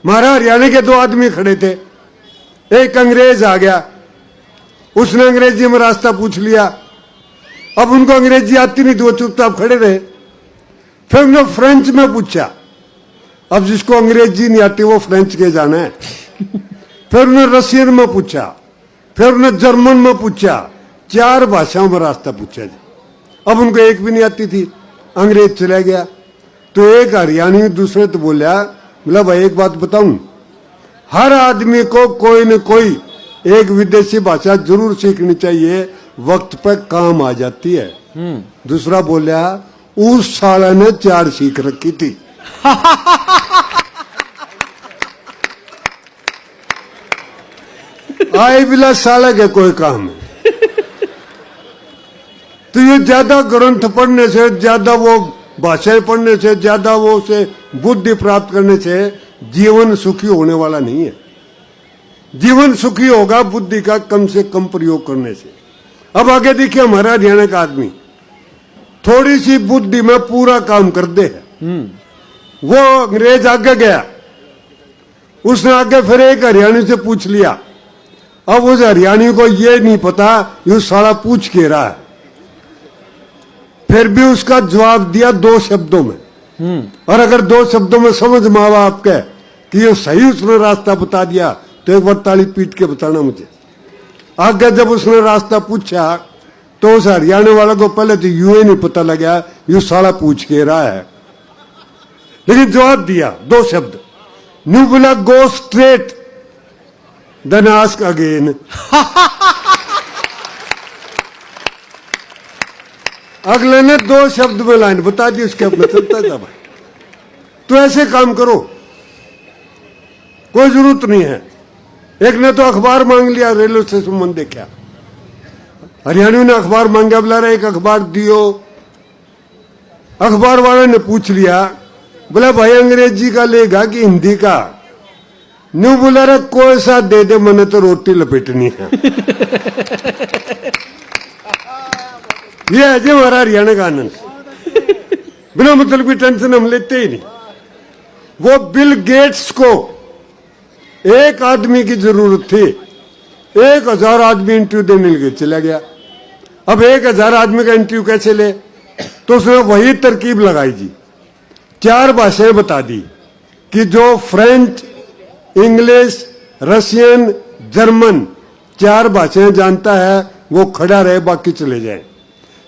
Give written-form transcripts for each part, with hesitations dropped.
महाराज हरियाणा के 2 आदमी खड़े थे, एक अंग्रेज आ गया, उसने अंग्रेजी में रास्ता पूछ लिया। अब उनको अंग्रेजी आती नहीं थी, वो चुपचाप खड़े रहे। फिर उन्होंने फ्रेंच में पूछा, अब जिसको अंग्रेजी नहीं आती वो फ्रेंच के जाना है। फिर उन्होंने रशियन में पूछा, फिर उन्होंने जर्मन में पूछा, 4 भाषाओं में रास्ता पूछा जी। अब उनको एक भी नहीं आती थी, अंग्रेज चला गया। तो एक हरियाणी दूसरे तो बोला भाई एक बात बताऊं, हर आदमी को कोई न कोई एक विदेशी भाषा जरूर सीखनी चाहिए, वक्त पर काम आ जाती है। दूसरा बोला उस साला ने 4 सीख रखी थी। आए बिला साला के कोई काम है। तो ये ज्यादा ग्रंथ पढ़ने से, ज्यादा वो भाषाएं पढ़ने से, ज्यादा वो से बुद्धि प्राप्त करने से जीवन सुखी होने वाला नहीं है। जीवन सुखी होगा बुद्धि का कम से कम प्रयोग करने से। अब आगे देखिए, हमारा हरियाणा का आदमी थोड़ी सी बुद्धि में पूरा काम कर दे है। वो अंग्रेज आगे गया, उसने आगे फिर एक हरियाणी से पूछ लिया। अब उस हरियाणी को ये नहीं पता ये साला पूछ के रहा है, फिर भी उसका जवाब दिया 2 शब्दों में। और अगर 2 शब्दों में समझ माँ बाप के कि ये सही उसने रास्ता बता दिया तो एक बार ताली पीट के बताना मुझे। आगे जब उसने रास्ता पूछा तो उस हरियाणा वाले को पहले तो यूं ही नहीं पता लगा ये साला पूछ के रहा है, लेकिन जवाब दिया 2 शब्द। न्यू बोला go straight then ask again. अगले ने 2 शब्द में लाइन बता दी, उसके अपने चलता था भाई। तो ऐसे काम करो, कोई जरूरत नहीं है। एक ने तो अखबार मांग लिया, रेलवे स्टेशन में देखा, हरियाणवी ने अखबार मांगा, बोला रहा एक अखबार दियो। अखबार वाले ने पूछ लिया, बोला भाई अंग्रेजी का लेगा कि हिंदी का? न्यू बोला रहा कोई सा दे दे, मैंने तो रोटी लपेटनी है। ये है जी हमारा हरियाणा का आनंद। बिना मतलब की टेंशन हम लेते ही नहीं। वो बिल गेट्स को एक आदमी की जरूरत थी, 1000 आदमी इंटरव्यू देने के लिए चला गया। अब 1000 आदमी का इंटरव्यू कैसे ले? तो उसने वही तरकीब लगाई जी, 4 भाषाएं बता दी कि जो फ्रेंच, इंग्लिश, रशियन, जर्मन 4 भाषाएं जानता है वो खड़ा रहे, बाकी चले जाए।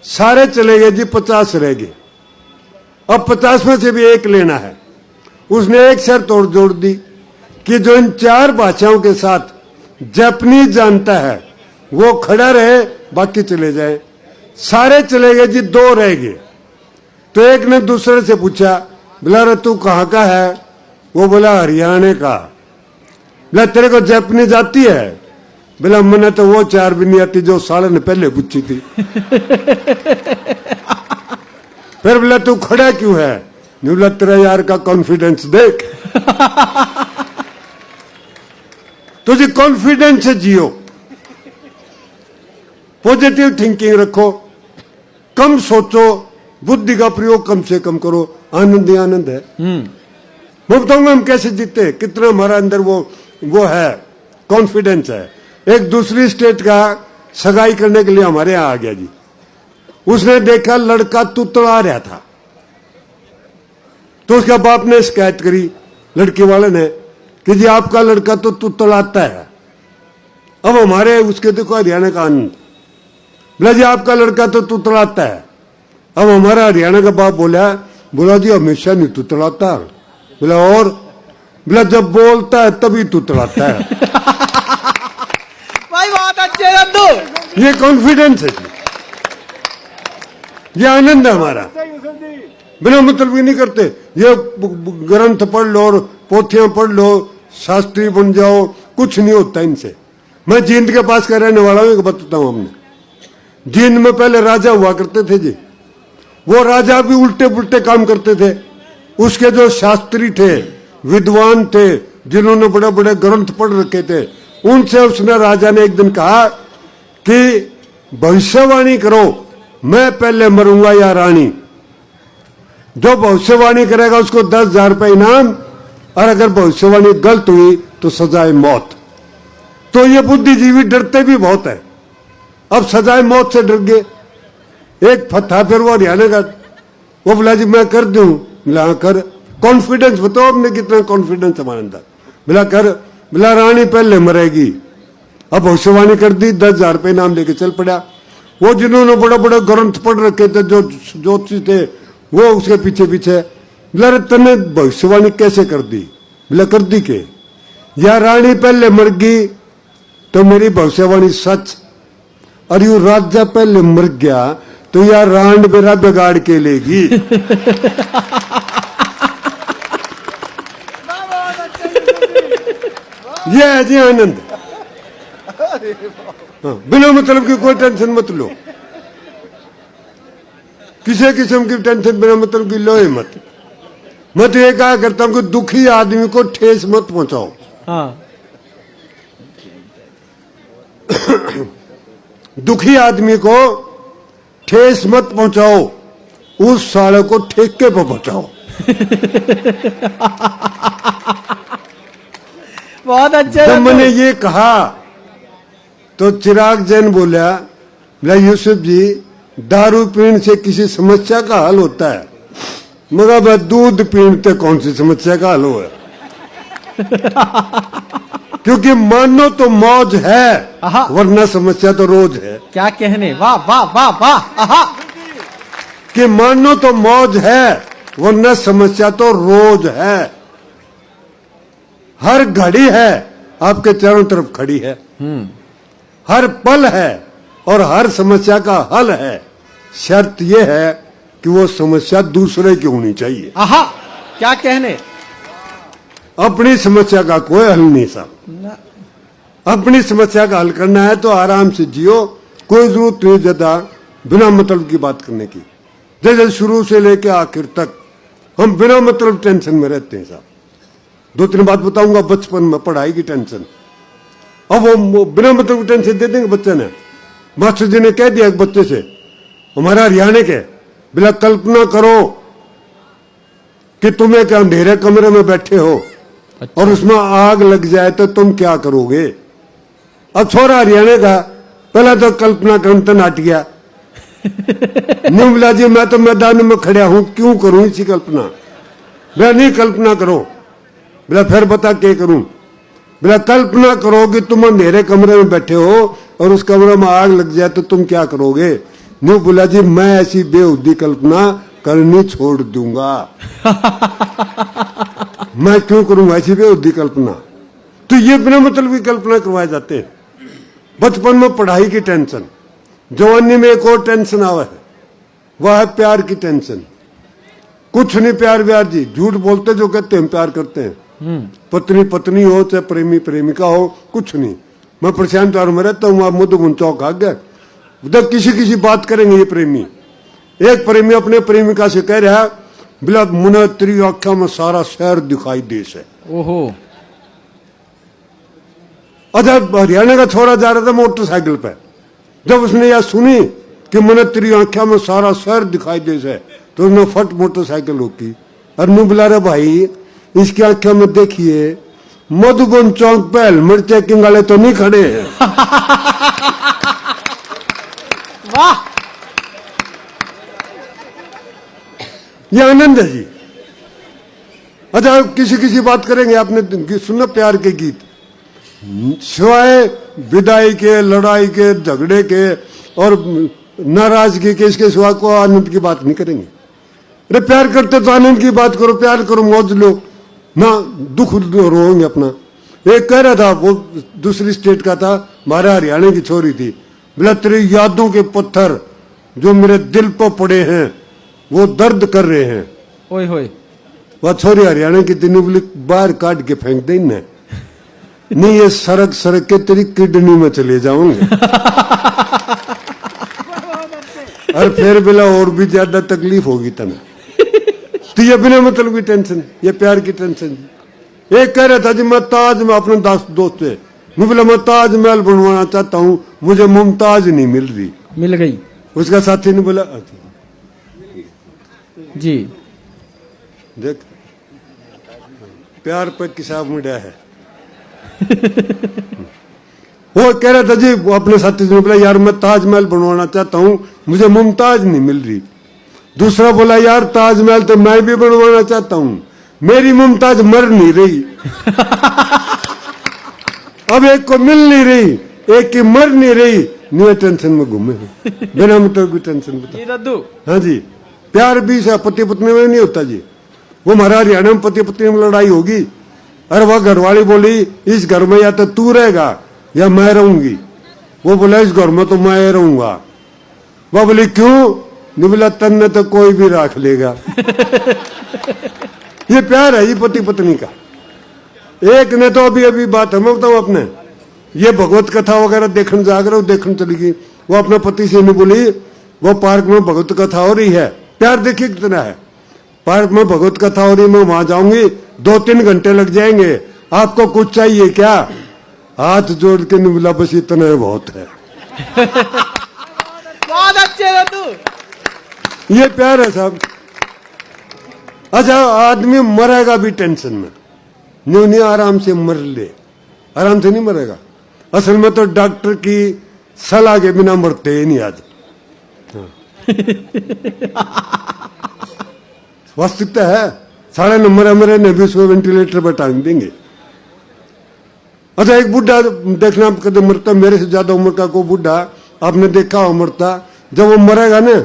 सारे चले गए जी, 50 रह गए। अब 50 में से भी एक लेना है। उसने एक शर्त और जोड़ दी कि जो इन 4 भाषाओं के साथ जापानीज जानता है वो खड़ा रहे, बाकी चले जाए। सारे चले गए जी, 2 रह गए। तो एक ने दूसरे से पूछा, बोला रे तू कहाँ का है? वो बोला हरियाणा का। बोला तेरे को जापानीज आती है? बोला मैंने तो वो 4 भी नहीं आती जो साले ने पहले पूछी थी। फिर बोला तू खड़ा क्यों है? बोला तेरा यार का कॉन्फिडेंस देख। तो जी कॉन्फिडेंस से जियो, पॉजिटिव थिंकिंग रखो, कम सोचो, बुद्धि का प्रयोग कम से कम करो, आनंद ही आनंद है। मैं बताऊंगा हम कैसे जीते, कितना हमारा अंदर वो है, कॉन्फिडेंस है। एक दूसरी स्टेट का सगाई करने के लिए हमारे यहां आ गया जी। उसने देखा लड़का तुतला रहा था, तो उसका बाप ने शिकायत करी लड़के वाले ने कि जी आपका लड़का तो तुतलाता है। अब हमारे उसके देखो हरियाणा का आनंद, बोला जी आपका लड़का तो तुतलाता है। अब हमारा हरियाणा का बाप बोला जी हमेशा नहीं तुतलाता। बोला और? बोला जब बोलता है तभी तुतलाता है। भाई बहुत अच्छे रद्दू। ये कॉन्फिडेंस है, ये आनंद है हमारा। बिना मतलब भी नहीं करते, ये ग्रंथ पढ़ लो और पोथियां पढ़ लो, शास्त्री बन जाओ, कुछ नहीं होता इनसे। मैं जींद के पास का रहने वाला हूं, एक बताता हूं। हमने जींद में पहले राजा हुआ करते थे जी। वो राजा भी उल्टे पुल्टे काम करते थे। उसके जो शास्त्री थे, विद्वान थे, जिन्होंने बड़े बड़े ग्रंथ पढ़ रखे थे, उनसे उसने राजा ने एक दिन कहा कि भविष्यवाणी करो, मैं पहले मरूंगा या रानी। जो भविष्यवाणी करेगा उसको 10,000 रुपए इनाम और अगर भविष्यवाणी गलत हुई तो सजाए मौत। तो ये बुद्धिजीवी डरते भी बहुत है, अब सजाए मौत से डर गए। एक था फिर वो हरियाणा का, वो बोला जी मैं कर दूं, बोला हाँ कर। कॉन्फिडेंस बताओ आपने कितना कॉन्फिडेंस हमारे अंदर। बोला कर, बोला रानी पहले मरेगी। अब भविष्यवाणी कर दी, 10,000 रुपये नाम लेके चल पड़ा। वो जिन्होंने बड़े बड़े ग्रंथ पढ़ रखे थे, जो ज्योतिषी थे, वो उसके पीछे पीछे। बोला तने भविष्यवाणी कैसे कर दी? बोला कर दी के या रानी पहले मर गई तो मेरी भविष्यवाणी सच, और यू राजा पहले मर गया तो यार रांड मेरा बिगाड़ के लेगी। ये है जी आनंद। हाँ, बिना मतलब की कोई टेंशन मत लो, किसी किस्म की टेंशन बिना मतलब की लो ही मत। मैं तो ये कहा करता हूं कि दुखी आदमी को ठेस मत पहुंचाओ। हाँ। दुखी आदमी को ठेस मत पहुंचाओ, उस साले को ठेके पर पहुंचाओ। बहुत अच्छे। जब मैंने ये कहा तो चिराग जैन बोला, यूसुफ जी दारू पीने से किसी समस्या का हल होता है? मगर मैं दूध पीने से कौन सी समस्या का हल हो है? क्योंकि मानो तो मौज है, वरना समस्या तो रोज है। क्या कहने, वाह वाह वाह वाह। आहा। कि मानो तो मौज है, वरना समस्या तो रोज है। हर घड़ी है आपके चारों तरफ खड़ी है, हर पल है और हर समस्या का हल है। शर्त यह है कि वो समस्या दूसरे की होनी चाहिए। आहा, क्या कहने। अपनी समस्या का कोई हल नहीं साहब। अपनी समस्या का हल करना है तो आराम से जियो, कोई जरूरत नहीं ज्यादा बिना मतलब की बात करने की। जैसे शुरू से लेकर आखिर तक हम बिना मतलब टेंशन में रहते हैं साहब। 2-3 बात बताऊंगा। बचपन में पढ़ाई की टेंशन, अब वो बिना मतलब की टेंशन दे देंगे बच्चे ने। मास्टर जी ने कह दिया एक बच्चे से, हमारा हरियाणा के, बिला कल्पना करो कि तुम एक अंधेरे कमरे में बैठे हो और उसमें आग लग जाए तो तुम क्या करोगे? अब छोरा हरियाणा का, पहला तो कल्पना करते नाट गया। नहीं बोला जी मैं तो मैदान में खड़ा हूं, क्यों करूं इसी कल्पना? मैं नहीं कल्पना करो। बोला फिर बता क्या करूं? बोला कल्पना करो कि तुम अंधेरे कमरे में बैठे हो और उस कमरे में आग लग जाए तो तुम क्या करोगे? नहीं बोला जी मैं ऐसी बेहुदी कल्पना करनी छोड़ दूंगा। मैं क्यों करूं ऐसी बेहुदी कल्पना? तो ये बिना मतलब की कल्पना करवाए जाते हैं। बचपन में पढ़ाई की टेंशन, जवानी में एक और टेंशन आवा है, वह है प्यार की टेंशन। कुछ नहीं प्यार व्यार जी, झूठ बोलते जो कहते हैं प्यार करते हैं। पत्नी पत्नी हो चाहे प्रेमी प्रेमिका हो, कुछ नहीं। मैं प्रशांत द्वार में रहता हूँ, मुद्दुगुन चौक आ गया, उधर किसी बात करेंगे ये प्रेमी। एक प्रेमी अपने प्रेमिका से कह रहा है, बिला मुने तेरी आंखों में सारा शहर दिखाई दे से। ओहो। अच्छा हरियाणा का छोरा जा रहा था मोटरसाइकिल पे, जब उसने यह सुनी कि मुने तेरी आंखों में सारा शहर दिखाई दे से, तो उसने फट मोटरसाइकिल रोकी और नु बुला रहा भाई इसकी आंखों में देखिए मधुबन चौक पे हेलमेट चेकिंग वाले तो नहीं खड़े हैं। वाह। ये आनंद है जी। अच्छा किसी बात करेंगे, आपने सुना प्यार के गीत, सिवाय विदाई के, लड़ाई के, झगड़े के और नाराजगी के, इसके सिवा को आनंद की बात नहीं करेंगे। अरे प्यार करते तो आनंद की बात करो, प्यार करो, मौज लो ना, दुख रोएंगे अपना। एक कह रहा था, वो दूसरी स्टेट का था, हमारे हरियाणा की छोरी थी, बोला तेरी यादों के पत्थर जो मेरे दिल पर पड़े हैं वो दर्द कर रहे हैं। ओए होए। वह छोरी हरियाणा की तीनों बोली बाहर काट के फेंक दे ना, नहीं ये सरक सरक के तेरी किडनी में चले जाऊंगे। और फिर बोला और भी ज्यादा तकलीफ होगी तना। तो ये बिना मतलब की टेंशन, ये प्यार की टेंशन। एक कह रहा था जी मैं ताज में अपने दोस्त से, मैं बोला मैं ताजमहल बनवाना चाहता हूँ, मुझे मुमताज नहीं मिल रही। मिल गई। उसका साथी ने बोला जी देख प्यार पे किसाब मुड़ा है। वो कह रहा था जी, वो अपने साथी से बोला यार मैं ताजमहल बनवाना चाहता हूं, मुझे मुमताज नहीं मिल रही। दूसरा बोला यार ताजमहल तो मैं भी बनवाना चाहता हूं, मेरी मुमताज मर नहीं रही। अब एक को मिल नहीं रही, एक की मर नहीं रही, न्यू टेंशन में घूमे बिना मतलब की टेंशन बता। दद्दू हाँ जी, प्यार भी से पति पत्नी में नहीं होता जी। वो हमारा हरियाणा में पति पत्नी में लड़ाई होगी, अरे वह घरवाली बोली इस घर में या तो तू रहेगा या मैं रहूंगी। वो बोला इस घर में तो मैं रहूंगा। वह बोली क्यों? नहीं बोला तन्ने तो कोई भी राख लेगा। ये प्यार है ये पति पत्नी का। एक ने तो अभी अभी बात है मैं बताऊं अपने, ये भगवत कथा वगैरह देखने जाग रहे हो, देखने चली गई। वो अपने पति से नहीं बोली, वो पार्क में भगवत कथा हो रही है। प्यार देखिए कितना है, पार्क में भगवत कथा हो रही, मैं वहां जाऊंगी 2-3 घंटे लग जाएंगे, आपको कुछ चाहिए क्या? हाथ जोड़ के नहीं बोला बस इतना है बहुत है। बहुत अच्छे दद्दू। ये प्यार है साहब। अच्छा आदमी मरेगा भी टेंशन में, नहीं आराम से मर ले, आराम से नहीं मरेगा। असल में तो डॉक्टर की सलाह के बिना मरते ही नहीं आज। वास्तविकता है, 3.5 नंबर है मेरे ने भी उसको वेंटिलेटर पर टांग देंगे। अच्छा एक बुढ़ा देखना कदम मरता, मेरे से ज्यादा उम्र का कोई बुढ़ा आपने देखा हो मरता, जब वो मरेगा ना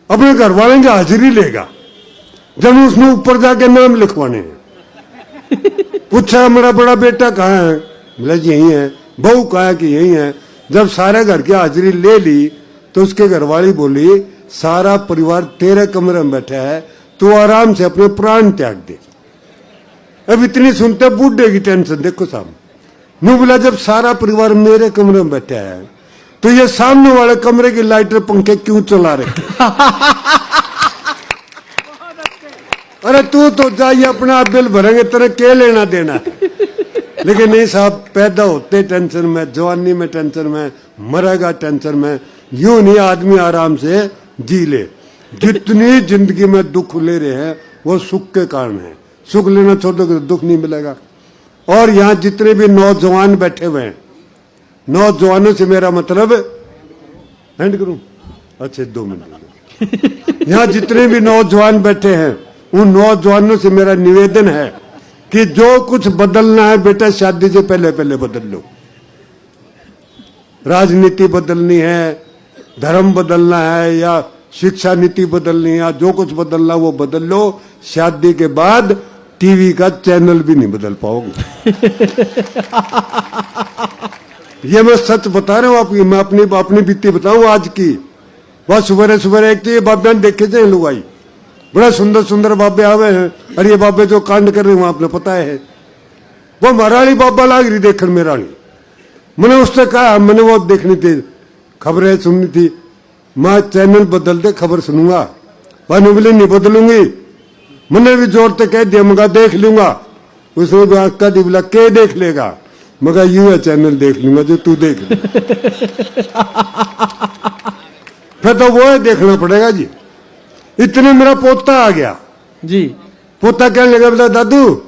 अपने घर वाले की हाजिरी लेगा, जब उसने ऊपर जाके नाम लिखवाने हैं। पूछा मेरा बड़ा बेटा कहाँ है? बोला जी यही है। बहू कहा है कि यही है। जब सारे घर की हाजिरी ले ली तो उसके घरवाली बोली सारा परिवार तेरे कमरे में बैठा है, तू आराम से अपने प्राण त्याग दे। अब इतनी सुनते बूढ़े की टेंशन देखो साहब। नु बोला जब सारा परिवार मेरे कमरे में बैठा है तो ये सामने वाले कमरे की लाइटर पंखे क्यों चला रहे? अरे तू तो जाइए अपना आप बिल भरेंगे, तेरे क्या लेना देना है। लेकिन नहीं साहब, पैदा होते टेंशन में, जवानी में टेंशन में, मरेगा टेंशन में। यूं नहीं आदमी आराम से जी ले। जितनी जिंदगी में दुख ले रहे हैं वो सुख के कारण है। सुख लेना छोड़ दो तो दुख नहीं मिलेगा। और यहाँ जितने भी नौजवान बैठे हुए हैं, नौजवानों से मेरा मतलब एंड करूं? अच्छे 2 मिनट। यहाँ जितने भी नौजवान बैठे हैं उन नौजवानों से मेरा निवेदन है कि जो कुछ बदलना है बेटा शादी से पहले पहले बदल लो। राजनीति बदलनी है, धर्म बदलना है या शिक्षा नीति बदलनी है, या जो कुछ बदलना वो बदल लो। शादी के बाद टीवी का चैनल भी नहीं बदल पाओगे। ये मैं सच बता रहा हूं आपकी, मैं अपनी बीती बताऊं आज की। वह सुबह सुबह एक तो ये बाबे देखे थे लुगाई, बड़ा सुंदर सुंदर बाबे आवे हैं, और ये बाबे जो कांड कर रहे हैं आपने पता है। वो महारानी बाबा लाग रही देखकर मेरा नहीं। मैंने उससे कहा, मैंने वो देखनी थी, खबरें सुननी थी, मैं चैनल बदल दे खबर सुनूंगा। वह बोले नहीं बदलूंगी। मैंने भी जोर से कह दिया, मगर देख लूंगा। उसने भी आका दी, बोला के देख लेगा? मगर यूं है चैनल देख लूंगा जो तू देख ले। फिर तो वो है देखना पड़ेगा जी। इतने मेरा पोता आ गया जी। पोता कहने लगा, बोला दादू,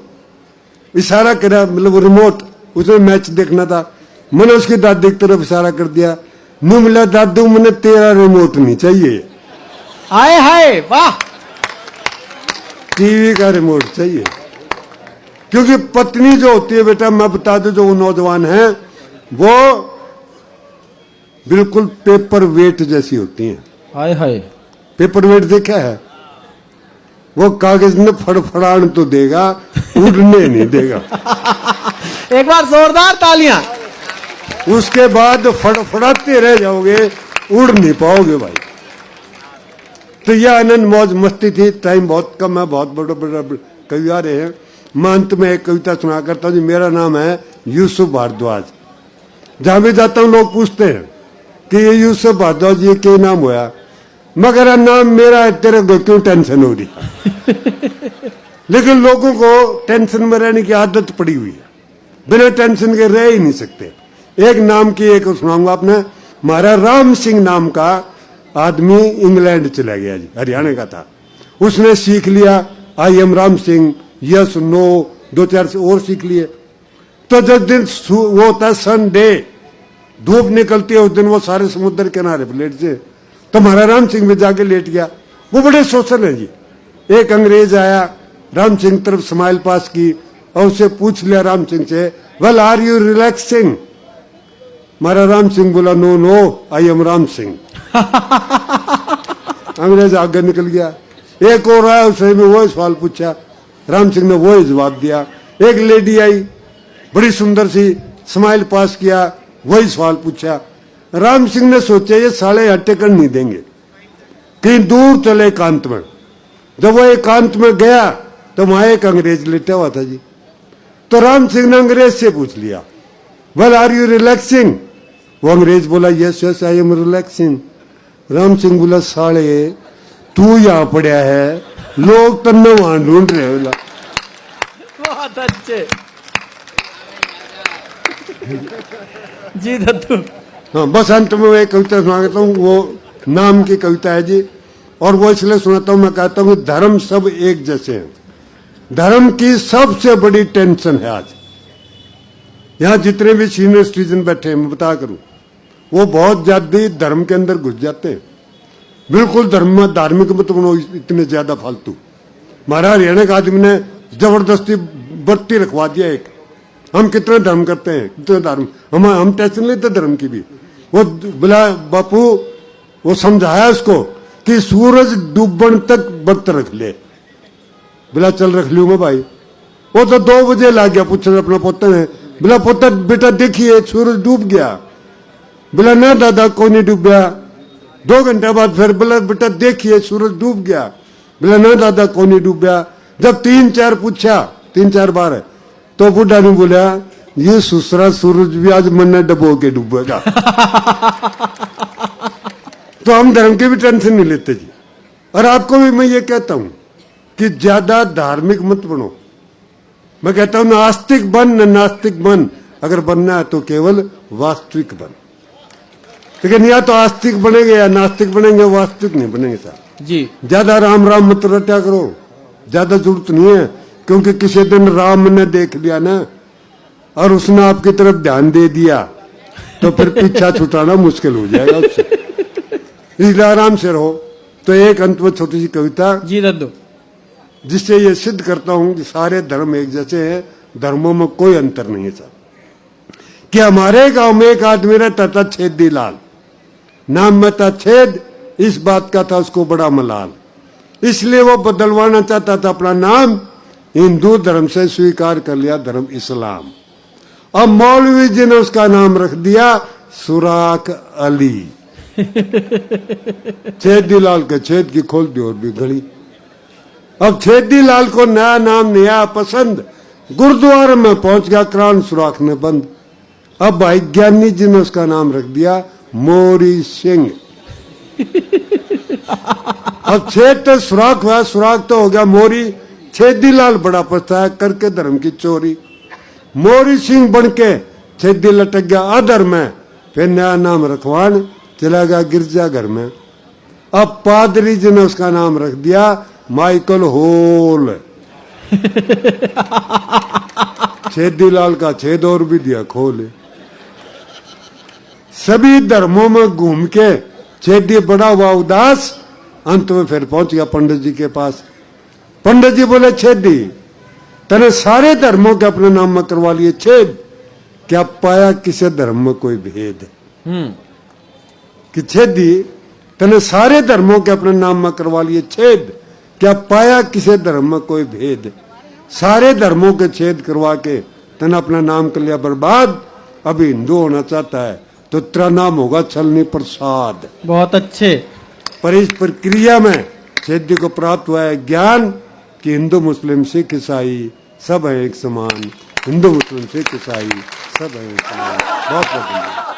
इशारा करा, मतलब रिमोट, उसमें मैच देखना था। मैंने उसकी दादी की तरफ इशारा कर दिया। नु मिला दादू, मैंने तेरा रिमोट नहीं चाहिए, आए हाय वाह, टीवी का रिमोट चाहिए। क्योंकि पत्नी जो होती है बेटा, मैं बता दूं, जो वो नौजवान है वो बिल्कुल पेपर वेट जैसी होती है। आए हाय, पेपर वेट देखा है? वो कागज में फड़फड़ाने तो देगा, उड़ने नहीं देगा। एक बार जोरदार तालियां। उसके बाद फड़फड़ाते रह जाओगे, उड़ नहीं पाओगे भाई। तो यह आनंद मौज मस्ती थी। टाइम बहुत कम है, बहुत बड़े बड़े कवि आ रहे हैं। मैं अंत में एक कविता सुना करता हूँ जी। मेरा नाम है यूसुफ भारद्वाज। जहां भी जाता हूँ लोग पूछते हैं कि ये यूसुफ भारद्वाज ये क्या नाम हुआ? मगर नाम मेरा है, तेरे को क्यों टेंशन हो रही? लेकिन लोगों को टेंशन में रहने की आदत पड़ी हुई है, बिना टेंशन के रह ही नहीं सकते। एक नाम की एक सुनाऊंगा आपने। हमारा राम सिंह नाम का आदमी इंग्लैंड चला गया जी, हरियाणा का था। उसने सीख लिया I am Ram Singh, yes no 2-4 से और सीख लिए। तो जिस दिन वो होता है संडे, धूप निकलती है, उस दिन वो सारे समुद्र किनारे पर लेट से, तो महाराज राम सिंह भी जाके लेट गया। वो बड़े सोशल है जी। एक अंग्रेज आया, राम सिंह तरफ स्माइल पास की और उसे पूछ लिया राम सिंह से, well are you relaxing? Maharaj Ram Singh बोला, no no I am Ram Singh. अंग्रेज आगे निकल गया। एक और आया, उसने भी वही सवाल पूछा, राम सिंह ने वही जवाब दिया। एक लेडी आई, बड़ी सुंदर सी, स्माइल पास किया, वही सवाल पूछा। राम सिंह ने सोचा ये साले हट्टे कर नहीं देंगे, कहीं दूर चले एकांत में। जब वो एकांत में गया तो वहां एक अंग्रेज लेटा हुआ था जी। तो राम सिंह ने अंग्रेज से पूछ लिया, वेल आर यू रिलैक्सिंग? वो अंग्रेज बोला, yes yes I am relaxing. Ram Singh बोला, साले तू यहां पड़ा है, लोग तन्ने वहां ढूंढ रहे। बोला बहुत अच्छे जी दत्तू। हाँ, बस अंत में एक कविता सुनाता हूँ, वो नाम की कविता है जी, और वो इसलिए सुनाता हूँ, मैं कहता हूँ धर्म सब एक जैसे हैं। धर्म की सबसे बड़ी टेंशन है आज। यहाँ जितने भी सीनियर सिटीजन बैठे हैं, मैं बता करूँ, वो बहुत ज्यादा धर्म के अंदर घुस जाते हैं। बिल्कुल धर्म में धार्मिक मत बनो इतने ज्यादा फालतू। हमारा हरियाणा का आदमी ने जबरदस्ती बत्ती रखवा दिया एक, हम कितने धर्म करते हैं, कितने धर्म, हम टेंशन लेते धर्म की भी। वो बोला बापू, वो समझाया उसको कि सूरज डूबन तक व्रत रख ले। बोला चल रख लूंगा भाई। वो तो 2 बजे ला गया पूछने अपना पोते ने। बोला पोता बेटा देखिए सूरज डूब गया। बोला ना दादा कोई नहीं डूब गया। 2 घंटे बाद फिर बोला बेटा देखिए सूरज डूब गया। बोला ना दादा कोई नहीं डूब गया। जब 3-4 पूछा, 3-4 बार, तो बुढ़ा ने बोला ये सुसरा सूरज भी आज मन डबो के डूबेगा। तो हम धर्म की भी टेंशन नहीं लेते जी। और आपको भी मैं ये कहता हूं कि ज्यादा धार्मिक मत बनो। मैं कहता हूं नास्तिक बन न नास्तिक बन, अगर बनना है तो केवल वास्तविक बन। लेकिन या तो आस्तिक बनेंगे या नास्तिक बनेंगे, वास्तविक नहीं बनेंगे साहब जी। ज्यादा राम राम मत रटा करो, ज्यादा जरूरत नहीं है। क्योंकि किसी दिन राम ने देख लिया ना और उसने आपकी तरफ ध्यान दे दिया तो फिर पीछा छुटाना मुश्किल हो जाएगा उससे। इसलिए आराम से रहो। तो एक अंत में छोटी सी कविता जी दद्दू, जिससे ये सिद्ध करता हूं कि सारे धर्म एक जैसे हैं, धर्मों में कोई अंतर नहीं है साहब। कि हमारे गांव में एक आदमी रहता था छेदी लाल, नाम में था छेद, इस बात का था उसको बड़ा मलाल। इसलिए वो बदलवाना चाहता था अपना नाम, हिंदू धर्म से स्वीकार कर लिया धर्म इस्लाम। अब मौलवी जी ने उसका नाम रख दिया सुराख अली। छेदी लाल के छेद की खोल दी और भी घड़ी। अब छेदी लाल को नया नाम नहीं आया पसंद, गुरुद्वारे में पहुंच गया, क्रान सुराख ने बंद। अब भाई ज्ञानी जी ने उसका नाम रख दिया मोरी सिंह। अब छेद तो सुराख हुआ, सुराख तो हो गया मोरी। छेदी लाल बड़ा पछताया करके धर्म की चोरी। मोरी सिंह बनके छेदी लटक गया अधर में, फिर नया नाम रखवान चला गया गिरजा घर में। अब पादरी जी ने उसका नाम रख दिया माइकल होल। छेदी लाल का छेद और भी दिया खोल। सभी धर्मों में घूम के छेदी बड़ा हुआ उदास, अंत में फिर पहुंच गया पंडित जी के पास। पंडित जी बोले छेदी तने सारे धर्मों के अपने नाम में करवा लिए छेद, क्या पाया किसी धर्म में कोई भेद? कि छेदी तने सारे धर्मों के अपने नाम में करवा लिए छेद, क्या पाया किसी धर्म में कोई भेद? सारे धर्मों के छेद करवा के तने अपना नाम कर लिया बर्बाद। अभी हिंदू होना चाहता है तो तेरा नाम होगा छलनी प्रसाद। बहुत अच्छे। पर इस प्रक्रिया में छेदी को प्राप्त हुआ है ज्ञान कि हिंदू मुस्लिम सिख ईसाई सब है एक समान। हिंदू मुस्लिम सिख ईसाई सब है एक समान। बहुत बहुत